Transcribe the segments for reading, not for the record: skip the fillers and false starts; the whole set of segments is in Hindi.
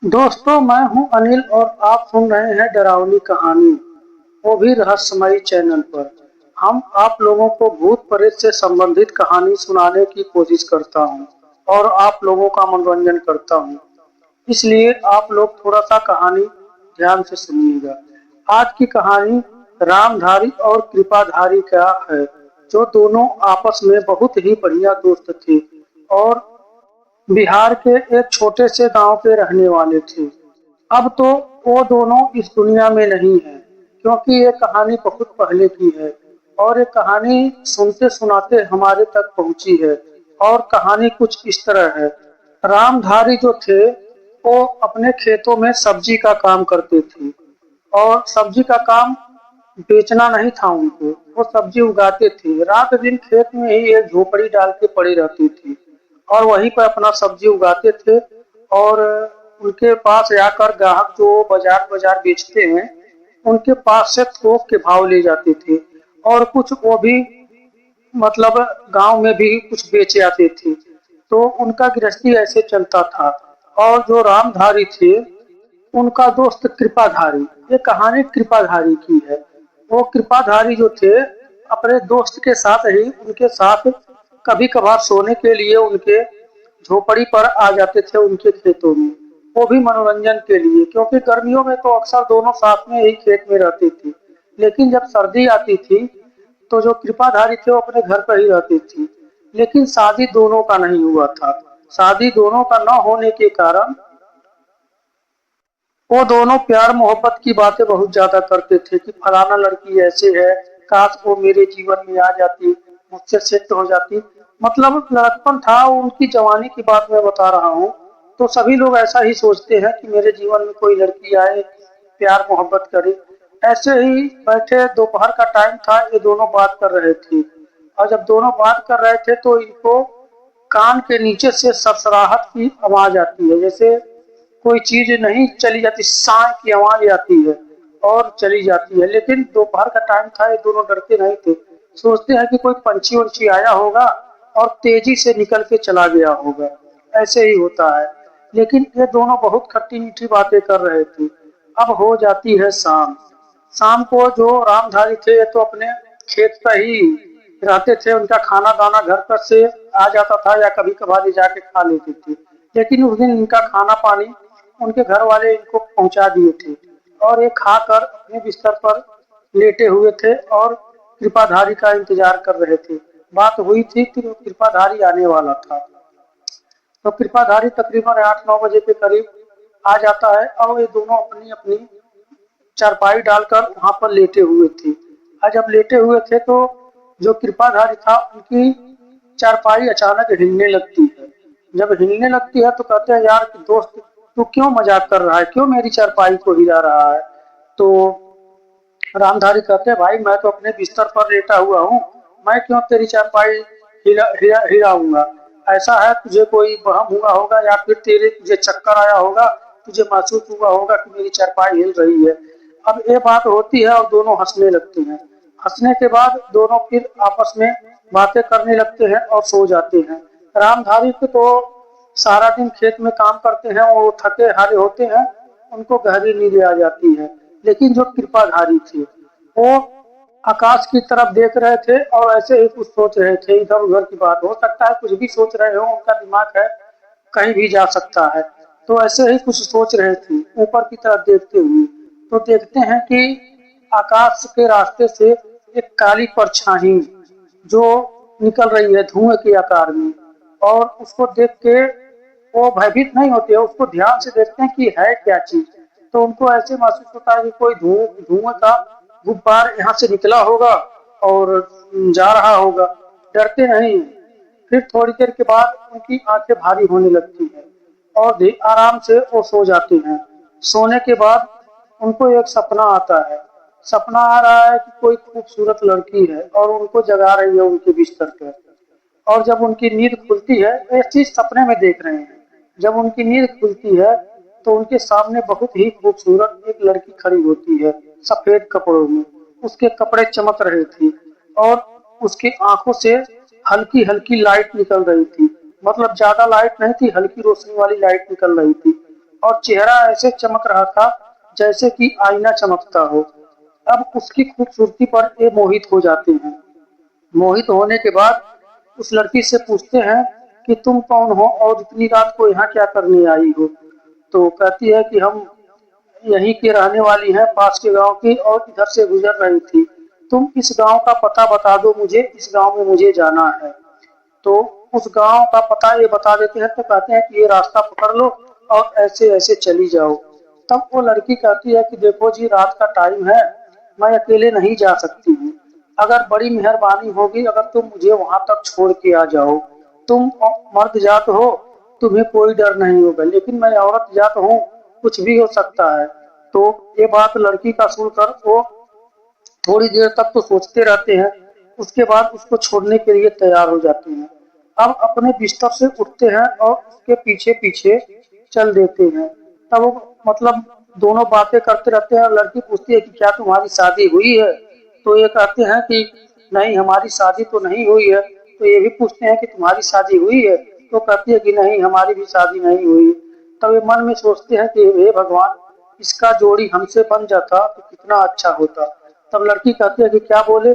दोस्तों, मैं हूं अनिल और आप सुन रहे हैं डरावनी कहानी, वो भी रहस्यमयी चैनल पर। हम आप लोगों को भूत प्रेत से संबंधित कहानी सुनाने की कोशिश करता हूं और आप लोगों का मनोरंजन करता हूं। इसलिए आप लोग थोड़ा सा कहानी ध्यान से सुनिएगा। आज की कहानी रामधारी और कृपाधारी का है, जो दोनों आपस में बहुत ही बढ़िया दोस्त थे और बिहार के एक छोटे से गांव के रहने वाले थे। अब तो वो दोनों इस दुनिया में नहीं है, क्योंकि ये कहानी बहुत पहले की है और ये कहानी सुनते सुनाते हमारे तक पहुंची है। और कहानी कुछ इस तरह है। रामधारी जो थे, वो अपने खेतों में सब्जी का काम करते थे और सब्जी का काम बेचना नहीं था उनको, वो सब्जी उगाते थे। रात दिन खेत में ही एक झोपड़ी डाल के पड़े रहते थे और वहीं पर अपना सब्जी उगाते थे। और उनके पास आकर ग्राहक जो बाजार बाजार बेचते हैं, उनके पास से थोक के भाव ले जाते थे और कुछ वो भी मतलब गांव में भी कुछ बेचे आते थे। तो उनका गृहस्थी ऐसे चलता था। और जो रामधारी थे, उनका दोस्त कृपाधारी, ये कहानी कृपाधारी की है। वो कृपाधारी जो थे, अपने दोस्त के साथ ही उनके साथ कभी कभार सोने के लिए उनके झोपड़ी पर आ जाते थे, उनके खेतों में। वो भी मनोरंजन के लिए, क्योंकि गर्मियों में तो अक्सर दोनों साथ में ही खेत में रहते थे। लेकिन जब सर्दी आती थी, तो जो कृपाधारी थे वो अपने घर पर ही रहते थे। लेकिन शादी दोनों का नहीं हुआ था। शादी दोनों का न होने के कारण वो दोनों प्यार मोहब्बत की बातें बहुत ज्यादा करते थे कि फलाना लड़की ऐसे है, काश वो मेरे जीवन में आ जाती, मुझसे सेट हो जाती। मतलब लड़कपन था, उनकी जवानी की बात मैं बता रहा हूँ। तो सभी लोग ऐसा ही सोचते हैं कि मेरे जीवन में कोई लड़की आए, प्यार मोहब्बत करे। ऐसे ही बैठे दोपहर का टाइम था, ये दोनों बात कर रहे थे। और जब दोनों बात कर रहे थे तो इनको कान के नीचे से सरसराहट की आवाज आती है, जैसे कोई चीज नहीं चली जाती, साय की आवाज आती है और चली जाती है। लेकिन दोपहर का टाइम था, ये दोनों डरते नहीं थे। सोचते हैं कि कोई पंछी उंछी आया होगा और तेजी से निकल के चला गया होगा, ऐसे ही होता है। लेकिन ये दोनों बहुत खट्टी मीठी बातें कर रहे थे। अब हो जाती है शाम। शाम को जो रामधारी थे, ये तो अपने खेत पर ही रहते थे। उनका खाना दाना घर पर से आ जाता था या कभी कभार ले जाके खा लेते थे। लेकिन उस दिन इनका खाना पानी उनके घर वाले इनको पहुंचा दिए थे और ये खाकर अपने बिस्तर पर लेटे हुए थे और कृपाधारी का इंतजार कर रहे थे। बात हुई थी कि वो कृपाधारी आने वाला था। तो कृपाधारी तकरीबन 8-9 बजे के करीब आ जाता है और ये दोनों अपनी अपनी चारपाई डालकर वहां पर लेटे हुए थे। और जब लेटे हुए थे तो जो कृपाधारी था, उनकी चारपाई अचानक हिलने लगती है। जब हिलने लगती है तो कहते हैं, यार दोस्त, तू क्यों मजाक कर रहा है, क्यों मेरी चारपाई को हिला रहा है। तो रामधारी कहते हैं, भाई मैं तो अपने बिस्तर पर लेटा हुआ हूँ, मैं क्यों तेरी चारपाई हिलाऊंगा। ऐसा है, तुझे कोई वहम हुआ होगा या फिर तुझे चक्कर आया होगा, तुझे महसूस हुआ होगा कि मेरी चारपाई हिल रही है। अब ये बात होती है और दोनों हंसने लगते हैं। हंसने के बाद दोनों फिर आपस में बातें करने लगते हैं और सो जाते हैं। रामधारी को तो सारा दिन खेत में काम करते हैं, वो थके हारे होते हैं, उनको गहरी नींद आ जाती है। लेकिन जो कृपाधारी थे, वो आकाश की तरफ देख रहे थे और ऐसे ही कुछ सोच रहे थे। इधर उधर की बात, हो सकता है कुछ भी सोच रहे हो, उनका दिमाग है, कहीं भी जा सकता है। तो ऐसे ही कुछ सोच रहे थे ऊपर की तरफ देखते हुए। तो देखते हैं कि आकाश के रास्ते से एक काली परछाई जो निकल रही है धुएं के आकार में। और उसको देख के वो भयभीत नहीं होते, उसको ध्यान से देखते हैं कि है क्या चीज। तो उनको ऐसे महसूस होता है कि कोई धुएं धुएं का गुब्बार यहाँ से निकला होगा और जा रहा होगा। डरते नहीं। फिर थोड़ी देर के बाद उनकी आंखें भारी होने लगती हैं और आराम से वो सो जाते हैं। सोने के बाद उनको एक सपना आता है। सपना आ रहा है कि कोई खूबसूरत लड़की है और उनको जगा रही है उनके बिस्तर पर। और जब उनकी नींद खुलती है, एक चीज सपने में देख रहे हैं। जब उनकी नींद खुलती है तो उनके सामने बहुत ही खूबसूरत एक लड़की खड़ी होती है, सफेद कपड़ों में। उसके कपड़े चमक रहे थे और उसकी आंखों से हल्की हल्की लाइट निकल रही थी। मतलब ज्यादा लाइट नहीं थी, हल्की रोशनी वाली लाइट निकल रही थी। और चेहरा ऐसे चमक रहा था जैसे कि आईना चमकता हो। अब उसकी खूबसूरती पर ये मोहित हो जाते हैं। मोहित होने के बाद उस लड़की से पूछते हैं कि तुम कौन हो और इतनी रात को यहाँ क्या करने आई हो। तो कहती है कि हम यहीं की रहने वाली हैं, पास के गांव की, और इधर से गुजर रही थी। तुम इस गांव का पता बता दो मुझे, इस गांव में मुझे जाना है। तो उस गांव का पता ये बता देते हैं, तो कहते हैं कि ये रास्ता पकड़ लो और ऐसे ऐसे चली जाओ। तब वो लड़की कहती है कि देखो जी, रात का टाइम है, मैं अकेले नहीं जा सकती हूँ। अगर बड़ी मेहरबानी होगी अगर तुम मुझे वहां तक छोड़ के आ जाओ। तुम मर्द जात हो, तुम्हें कोई डर नहीं होगा, लेकिन मैं औरत जात हूँ, कुछ भी हो सकता है। तो ये बात लड़की का सुनकर वो थोड़ी देर तक तो सोचते रहते हैं, उसके बाद उसको छोड़ने के लिए तैयार हो जाते हैं। अब अपने बिस्तर से उठते हैं और उसके पीछे पीछे चल देते हैं। तब वो मतलब दोनों बातें करते रहते हैं और लड़की पूछती है कि क्या तुम्हारी शादी हुई है। तो ये कहते हैं कि नहीं, हमारी शादी तो नहीं हुई है। तो ये भी पूछते हैं कि तुम्हारी शादी हुई है। तो कहती है कि नहीं, हमारी भी शादी नहीं हुई। तब ये मन में सोचते हैं कि हे भगवान, इसका जोड़ी हमसे बन जाता तो कितना अच्छा होता। तब लड़की कहती है कि क्या बोले।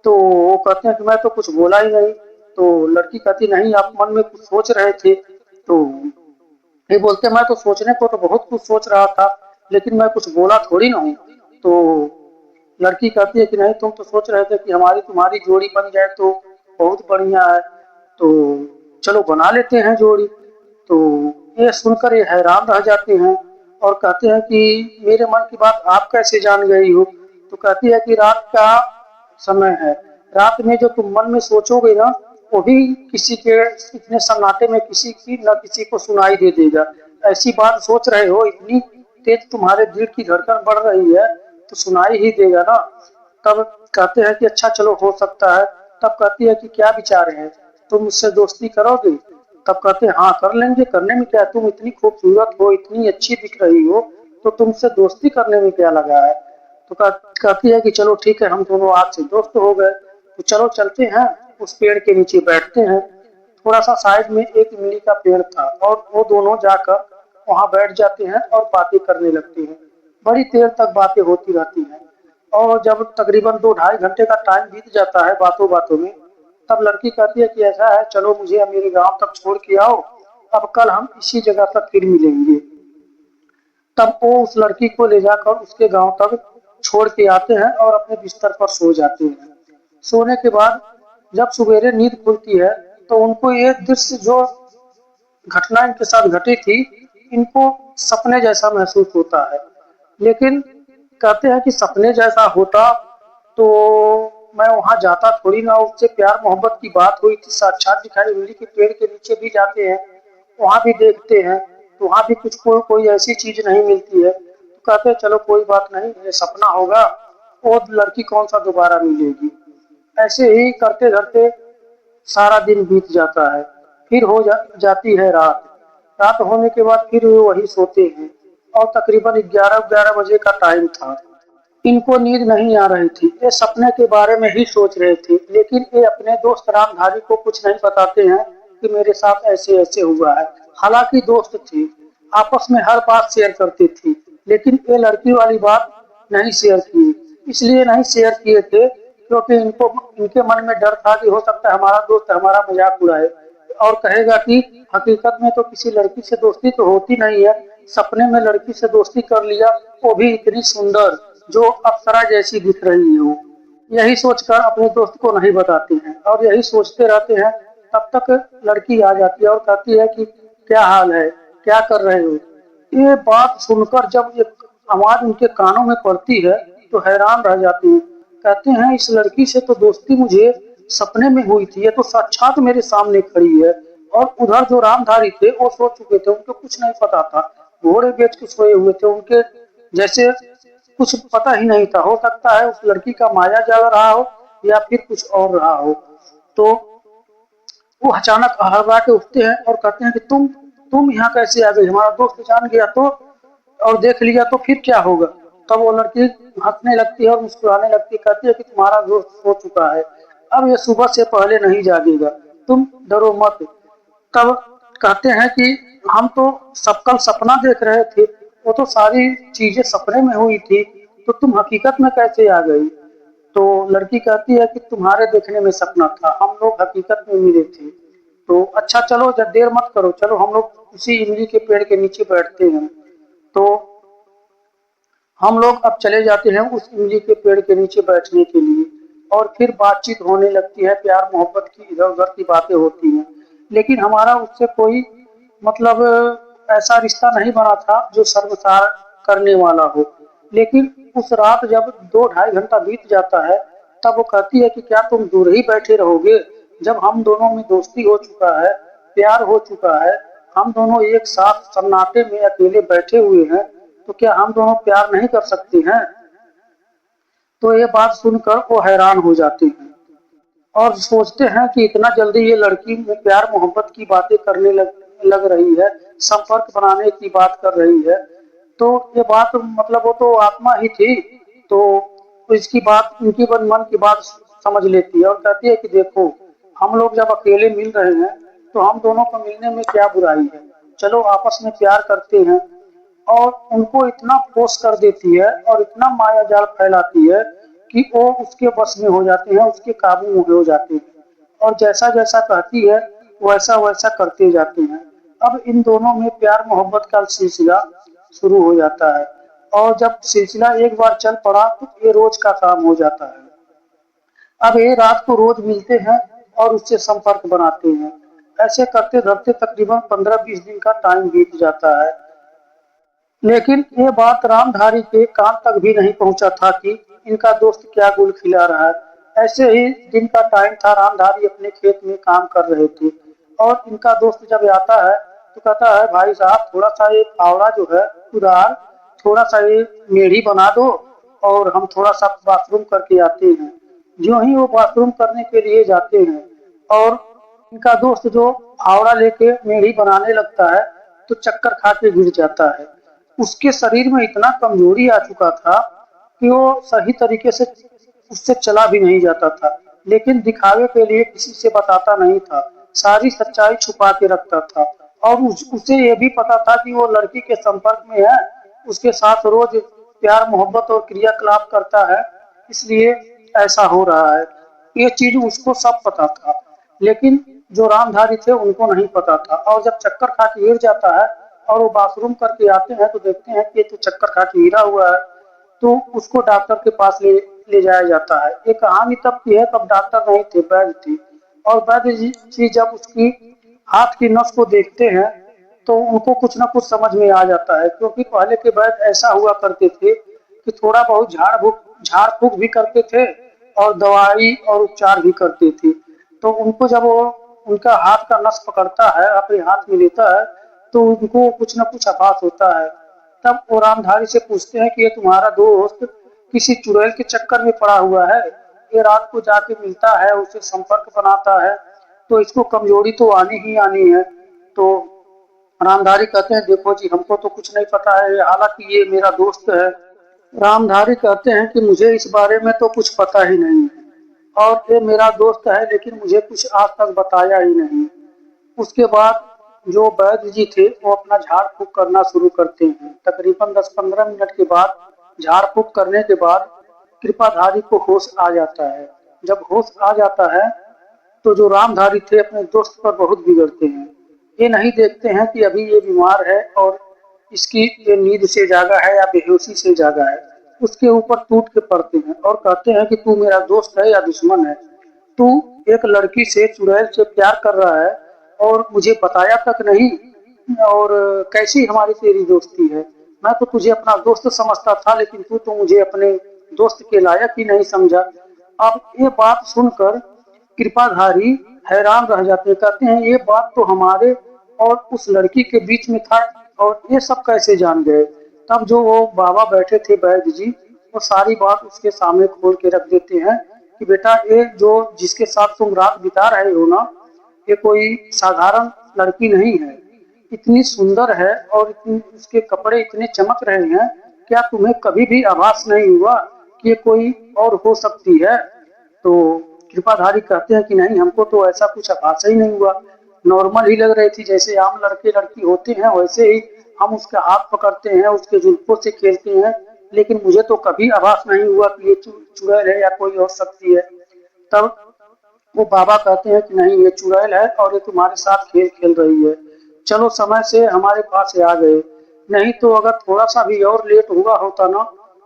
तो वो कहते हैं कि मैं तो कुछ बोला ही नहीं। तो लड़की कहती नहीं, आप मन में कुछ सोच रहे थे। तो ये बोलते मैं तो सोचने को तो बहुत कुछ सोच रहा था, लेकिन मैं कुछ बोला थोड़ी ना हूँ। तो लड़की कहती है कि नहीं, तुम तो सोच रहे थे कि हमारी तुम्हारी जोड़ी बन जाए तो बहुत बढ़िया है, तो चलो बना लेते हैं जोड़ी। तो ये सुनकर ये हैरान रह जाते हैं और कहते हैं कि मेरे मन की बात आप कैसे जान गई हो। तो कहती है कि रात का समय है, रात में जो तुम मन में सोचोगे ना, वो भी किसी के इतने सन्नाटे में किसी की न किसी को सुनाई दे देगा। ऐसी बात सोच रहे हो, इतनी तेज तुम्हारे दिल की धड़कन बढ़ रही है, तो सुनाई ही देगा ना। तब कहते हैं कि अच्छा चलो, हो सकता है। तब कहती है कि क्या विचार है, तुम मुझसे दोस्ती करोगे। तब कहते हैं हाँ कर लेंगे, करने में क्या है, तुम इतनी खूबसूरत हो, इतनी अच्छी दिख रही हो, तो तुमसे दोस्ती करने में क्या लगा है। तो कहती है कि चलो ठीक है, हम दोनों आज से दोस्त हो गए, तो चलो चलते हैं। उस पेड़ के नीचे बैठते हैं। थोड़ा सा साइड में एक इमली का पेड़ था और वो दोनों जाकर वहां बैठ जाते हैं और बातें करने लगते हैं। बड़ी देर तक बातें होती रहती हैं और जब तकरीबन 2 ढाई घंटे का टाइम बीत जाता है बातों बातों में, तब लड़की कहती है कि ऐसा है, चलो मुझे मेरे गांव तक छोड़ के आओ, अब कल हम इसी जगह पर फिर मिलेंगे। तब वो उस लड़की को ले जाकर उसके गांव तक छोड़ के आते हैं और अपने बिस्तर पर सो जाते हैं। सोने के बाद जब सवेरे नींद खुलती है, तो उनको ये दृश्य जो घटना इनके साथ घटी थी, इनको सपने जैसा महसूस होता है। लेकिन कहते हैं कि सपने जैसा होता तो मैं वहां जाता थोड़ी ना, उससे प्यार मोहब्बत की बात हुई थी, साक्षात दिखाई, इमली के पेड़ के नीचे भी जाते हैं, वहां भी देखते हैं, तो वहां भी कुछ कोई ऐसी चीज नहीं मिलती है। तो कहते हैं चलो कोई बात नहीं, ये सपना होगा, वो लड़की कौन सा दोबारा मिलेगी। ऐसे ही करते करते सारा दिन बीत जाता है। फिर जाती है रात। रात होने के बाद फिर वे वही सोते हैं और तकरीबन 11-11 बजे का टाइम था। इनको नींद नहीं आ रही थी, ये सपने के बारे में ही सोच रहे थे, लेकिन ये अपने दोस्त रामधारी को कुछ नहीं बताते हैं कि मेरे साथ ऐसे ऐसे हुआ है। हालांकि दोस्त थे, आपस में हर बात शेयर करती थी, लेकिन ये लड़की वाली बात नहीं शेयर की। इसलिए नहीं शेयर किए थे क्योंकि इनको इनके मन में डर था कि हो सकता है हमारा दोस्त हमारा मजाक उड़ाए और कहेगा कि हकीकत में तो किसी लड़की से दोस्ती तो होती नहीं है, सपने में लड़की से दोस्ती कर लिया, वो भी इतनी सुंदर, जो अप्सरा जैसी दिख रही हो। यही सोचकर अपने दोस्त को नहीं बताते हैं और यही सोचते रहते हैं। तब तक लड़की आ जाती है और कहती है कि क्या हाल है, क्या कर रहे हो। ये बात सुनकर जब ये आवाज उनके कानों में पड़ती है, तो हैरान रह जाते हैं। कहते हैं इस लड़की से तो दोस्ती मुझे सपने में हुई थी, ये तो साक्षात मेरे सामने खड़ी है। और उधर जो रामधारी थे वो सो चुके थे, उनको कुछ नहीं पता था, घोड़े बेच के सोए हुए थे, उनके जैसे कुछ पता ही नहीं था। हो सकता है उस लड़की का माया जाल रहा हो या फिर कुछ और रहा हो। तो वो अचानक हड़बड़ा के उठते हैं और कहते हैं कि तुम यहाँ कैसे आ गई, हमारा दोस्त जान गया तो, और देख लिया तो फिर क्या होगा। तब वो लड़की हंसने लगती है और मुस्कुराने लगती है, कहती है कि तुम्हारा दोस्त सो चुका है, अब ये सुबह से पहले नहीं जागेगा, तुम डरो मत। तब कहते हैं कि हम तो सब कल सपना देख रहे थे, वो तो सारी चीजें सपने में हुई थी, तो तुम हकीकत में कैसे आ गई? तो लड़की कहती है कि तुम्हारे देखने में सपना था, हम लोग हकीकत में मिले थे। तो अच्छा चलो, जब देर मत करो, चलो हम लोग उसी इमली के पेड़ के नीचे बैठते हैं। तो हम लोग अब चले जाते हैं उस इमली के पेड़ के नीचे बैठने के लिए, और फिर बातचीत होने लगती है, प्यार मोहब्बत की इधर उधर की बातें होती हैं। लेकिन हमारा उससे कोई मतलब ऐसा रिश्ता नहीं बना था जो शर्मसार करने वाला हो। लेकिन उस रात जब 2 ढाई घंटा बीत जाता है, तब वो कहती है कि क्या तुम दूर ही बैठे रहोगे? जब हम दोनों में दोस्ती हो चुका है, प्यार हो चुका है, हम दोनों एक साथ सन्नाटे में अकेले बैठे हुए हैं, तो क्या हम दोनों प्यार नहीं कर सकते हैं? तो ये बात सुनकर वो हैरान हो जाते हैं और सोचते हैं कि इतना जल्दी ये लड़की में प्यार मोहब्बत की बातें करने लग रही है, संपर्क बनाने की बात कर रही है। तो ये बात मतलब वो तो आत्मा ही थी, तो इसकी बात उनकी मन की बात समझ लेती है और कहती है कि देखो, हम लोग जब अकेले मिल रहे हैं तो हम दोनों को मिलने में क्या बुराई है, चलो आपस में प्यार करते हैं। और उनको इतना फोर्स कर देती है और इतना माया जाल फैलाती है कि वो उसके बस में हो जाते हैं, उसके काबू में हो जाते हैं, और जैसा जैसा कहती है वैसा वैसा करते जाते हैं। अब इन दोनों में प्यार मोहब्बत का सिलसिला शुरू हो जाता है, और जब सिलसिला एक बार चल पड़ा तो ये रोज का काम हो जाता है। अब ये रात को रोज मिलते हैं और उससे संपर्क बनाते हैं। ऐसे करते करते तकरीबन 15-20 दिन का टाइम बीत जाता है। लेकिन ये बात रामधारी के कान तक भी नहीं पहुंचा था कि इनका दोस्त क्या गुल खिला रहा है। ऐसे ही दिन का टाइम था, रामधारी अपने खेत में काम कर रहे थे, और इनका दोस्त जब आता है तो कहता है, भाई साहब थोड़ा सा ये फावड़ा जो है उधार, थोड़ा सा ये मेढ़ी बना दो, और हम थोड़ा सा बाथरूम करके आते हैं। जो ही वो बाथरूम करने के लिए जाते हैं, और इनका दोस्त जो फावड़ा लेके मेढ़ी बनाने लगता है, तो चक्कर खा के गिर जाता है। उसके शरीर में इतना कमजोरी आ चुका था कि वो सही तरीके से उससे चला भी नहीं जाता था, लेकिन दिखावे के लिए किसी से बताता नहीं था, सारी सच्चाई छुपा के रखता था। और उसे ये भी पता था कि वो लड़की के संपर्क में है, उसके साथ रोज प्यार मोहब्बत और क्रियाकलाप करता है, इसलिए ऐसा हो रहा है। ये चीज उसको सब पता था, लेकिन जो रामधारी थे उनको नहीं पता था। और जब चक्कर खा के गिर जाता है और वो बाथरूम करके आते हैं, तो देखते हैं कि ये तो चक्कर खा के गिरा हुआ है। तो उसको डॉक्टर के पास ले ले जाया जाता है। ये कहानी तब की है, तब डॉक्टर नहीं थे, वैद्य थे। और वैद्य जी जब उसकी हाथ की नस को देखते हैं, तो उनको कुछ ना कुछ समझ में आ जाता है, क्योंकि पहले के वैद्य ऐसा हुआ करते थे कि थोड़ा बहुत झाड़ फूक भी करते थे और दवाई और उपचार भी करते थे। तो उनको जब वो उनका हाथ का नस पकड़ता है, अपने हाथ में लेता है, तो उनको कुछ न कुछ आभास होता है। तब वो रामधारी से पूछते हैं कि ये तुम्हारा दोस्त किसी चुड़ैल के चक्कर में पड़ा हुआ है, ये रात को जाके मिलता है, उससे संपर्क बनाता है, तो इसको कमजोरी तो आनी ही आनी है। तो रामधारी कहते हैं, देखो जी हमको तो कुछ नहीं पता है, हालांकि ये मेरा दोस्त है। रामधारी कहते हैं कि मुझे इस बारे में तो कुछ पता ही नहीं है, और ये मेरा दोस्त है, लेकिन मुझे कुछ आज तक बताया ही नहीं। उसके बाद जो वैद्य जी थे वो अपना झाड़ फूक करना शुरू करते हैं। तकरीबन 10-15 मिनट के बाद झाड़ फूक करने के बाद कृपाधारी को होश आ जाता है। जब होश आ जाता है, तो जो रामधारी थे अपने दोस्त पर बहुत बिगड़ते हैं। ये नहीं देखते हैं कि अभी ये बीमार है और इसकी ये नींद से जागा है या बेहोशी से जागा है। उसके ऊपर टूट के पड़ते हैं और कहते हैं कि तू मेरा दोस्त है या दुश्मन है? तू एक लड़की से, चुड़ैल से प्यार कर रहा है और मुझे बताया तक नहीं, और कैसी हमारी तेरी दोस्ती है? मैं तो तुझे अपना दोस्त समझता था, लेकिन तू तो मुझे अपने दोस्त के लायक ही नहीं समझा। अब ये बात सुनकर कृपाधारी हैरान रह जाते हैं, कहते हैं ये बात तो हमारे और उस लड़की के बीच में था, और ये सब कैसे जान गए? तब जो वो बाबा बैठे थे वैद्य जी, वो सारी बात उसके सामने खोल के रख देते हैं कि बेटा, ये जो जिसके साथ तुम रात बिता रहे हो ना, ये कोई साधारण लड़की नहीं है, इतनी सुंदर है और इतनी उसके कपड़े इतने चमक रहे हैं, क्या तुम्हें कभी भी आभास नहीं हुआ कि ये कोई और हो सकती है? तो कृपाधारी कहते हैं कि नहीं, हमको तो ऐसा कुछ आभास ही नहीं हुआ। नॉर्मल ही लग रही थी, जैसे आम लड़के लड़की होते हैं वैसे ही हम उसका हाथ पकड़ते हैं, उसके जुल्फों से खेलते हैं। लेकिन मुझे तो कभी आभास नहीं हुआ कि ये चुड़ैल है या कोई और शक्ति है। तब वो बाबा कहते हैं कि नहीं, ये चुड़ैल है और ये तुम्हारे साथ खेल खेल रही है। चलो समय से हमारे पास आ गए, नहीं तो अगर थोड़ा सा भी और लेट हुआ होता ना,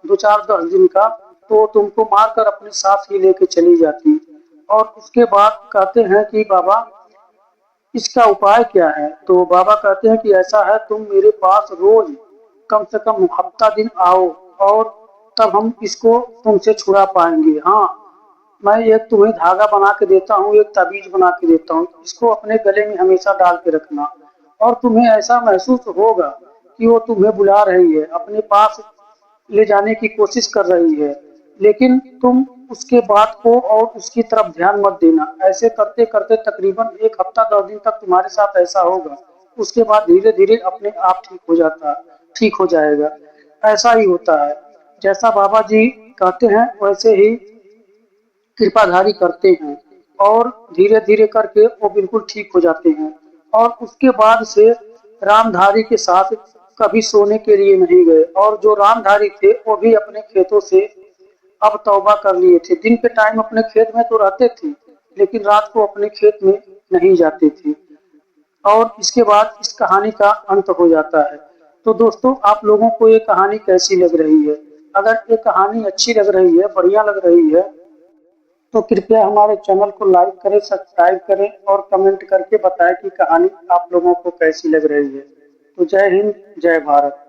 2-4-10 दिन का, तो तुमको मारकर अपने साथ ही लेके चली जाती। और उसके बाद कहते हैं कि बाबा इसका उपाय क्या है? तो बाबा कहते हैं कि ऐसा है, तुम मेरे पास रोज कम से कम हफ्ता दिन आओ और तब हम इसको तुमसे छुड़ा पाएंगे। हाँ, मैं एक तुम्हें धागा बना के देता हूँ, एक ताबीज बना के देता हूँ, इसको अपने गले में हमेशा डाल के रखना और तुम्हें ऐसा महसूस होगा कि वो तुम्हें बुला रही है, अपने पास ले जाने की कोशिश कर रही है। लेकिन तुम उसके बात को और उसकी तरफ ध्यान मत देना। ऐसे करते करते तकरीबन 1 हफ्ता 10 दिन तक तुम्हारे साथ ऐसा होगा। उसके बाद धीरे धीरे अपने आप ठीक हो जाएगा। ऐसा ही होता है, जैसा बाबा जी कहते हैं वैसे ही कृपाधारी करते हैं और धीरे धीरे करके वो बिल्कुल ठीक हो जाते हैं। और उसके बाद से रामधारी के साथ कभी सोने के लिए नहीं गए, और जो रामधारी थे वो भी अपने खेतों से अब तौबा कर लिए थे। दिन के टाइम अपने खेत में तो रहते थे, लेकिन रात को अपने खेत में नहीं जाते थे। और इसके बाद इस कहानी का अंत हो जाता है। तो दोस्तों, आप लोगों को ये कहानी कैसी लग रही है? अगर ये कहानी अच्छी लग रही है, बढ़िया लग रही है, तो कृपया हमारे चैनल को लाइक करें, सब्सक्राइब करें और कमेंट करके बताएं कि कहानी आप लोगों को कैसी लग रही है। तो जय हिंद, जय भारत।